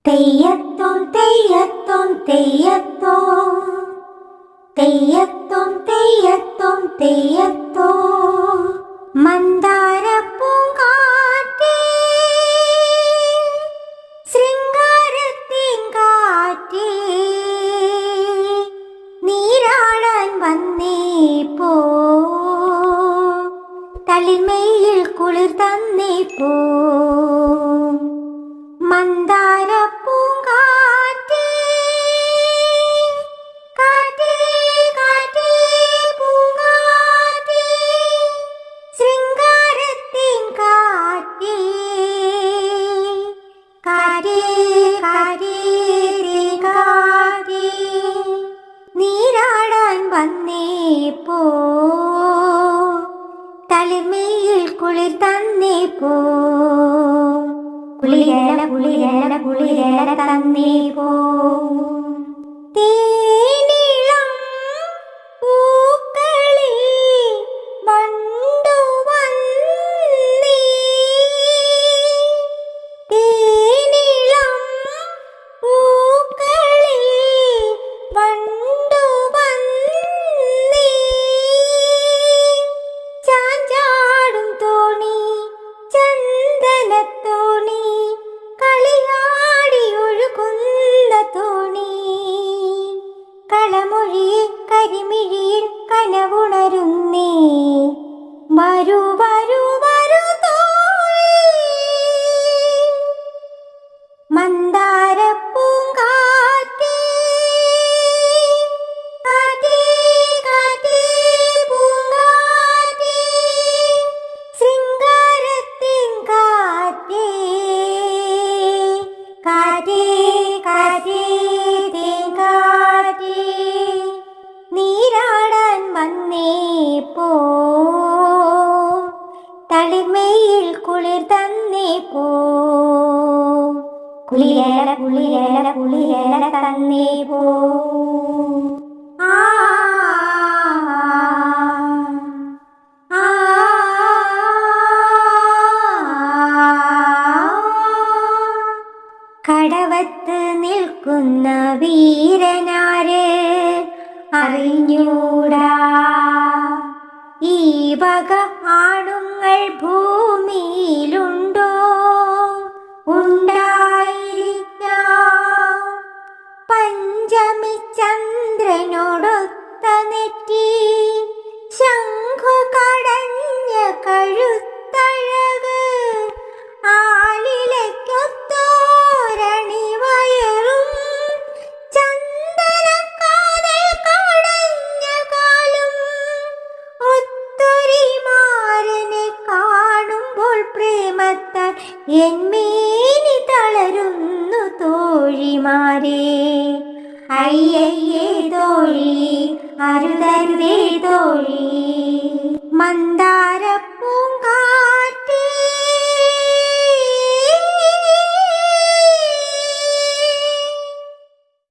തെയ്യത്തോം തെയ്യത്തോം തെയ്യത്തോം തെയ്യത്തോം തെയ്യത്തോം തെയ്യത്തോം മന്ദാരപ്പൂങ്കാറ്റേ ശൃംഗാരത്തിൻകാറ്റേ നീരാടാൻ വന്നേ പോ തളിമയിൽ കുളിർ തന്നേ പോ മന്ദാരപ്പൂങ്കാറ്റേ കാറ്റേ കാറ്റേ പൂങ്കാറ്റേ ശൃംഗാരത്തിൻ കാറ്റേ കാറ്റേ കാറ്റേ കാറ്റേ നീരാടാൻ വന്നേ പോ തളിമയിൽ കുളിർ തന്നേ പോ കുളിരേല കുളിരേല കുളിരേല തന്നേ പോ തേനിളം പൂക്കളിൽ വണ്ടു വന്നേ തേനിളം പൂക്കളിൽ വണ്ടു വന്നേ ചാഞ്ചാടും തോണി ചന്ദനത്തോണി കളിയാടി ഒഴുകുന്ന തോണി കളമൊഴിയിൽ കരിമിഴിയിൽ കനവുണരുന്നേ വരൂ വരൂ വരൂ തോഴി മന്ദാരപ്പൂങ്കാറ്റേ കാറ്റേ കാറ്റേ പൂങ്കാറ്റേ ശൃംഗാരത്തിൻ കാറ്റേ കാറ്റേ കാറ്റേ തേങ്കാറ്റേ നീരാടാൻ വന്നേ പോ തളിമയിൽ കുളിർ തന്നേ പോ കുളിരേല കുളിരേല കുളിരേല തന്നേ പോ ആ ആ കടവത്ത് നിൽക്കുന്ന വീരനാര് അറിഞ്ഞൂടാ ഈ വക ആണുങ്ങൾ ഭൂമിയിലുണ്ടോ ഉണ്ടായിരിക്കാം പഞ്ചമി ചന്ദ്രനോടൊത്ത നെറ്റി ശംഖു കടഞ്ഞ കഴുത്തഴക് ആലിലയ്ക്കൊത്തോരണി വയറും ചന്ദനക്കാതൽ കടഞ്ഞ കാലും ഒത്തൊരിമാരനെ കാണുമ്പോൾ പ്രേമത്താൽ എന്മേനി തളരുന്നു തോഴിമാരെ അയ്യയ്യേ തോഴി അരുതരുതേ തോഴി മന്ദാര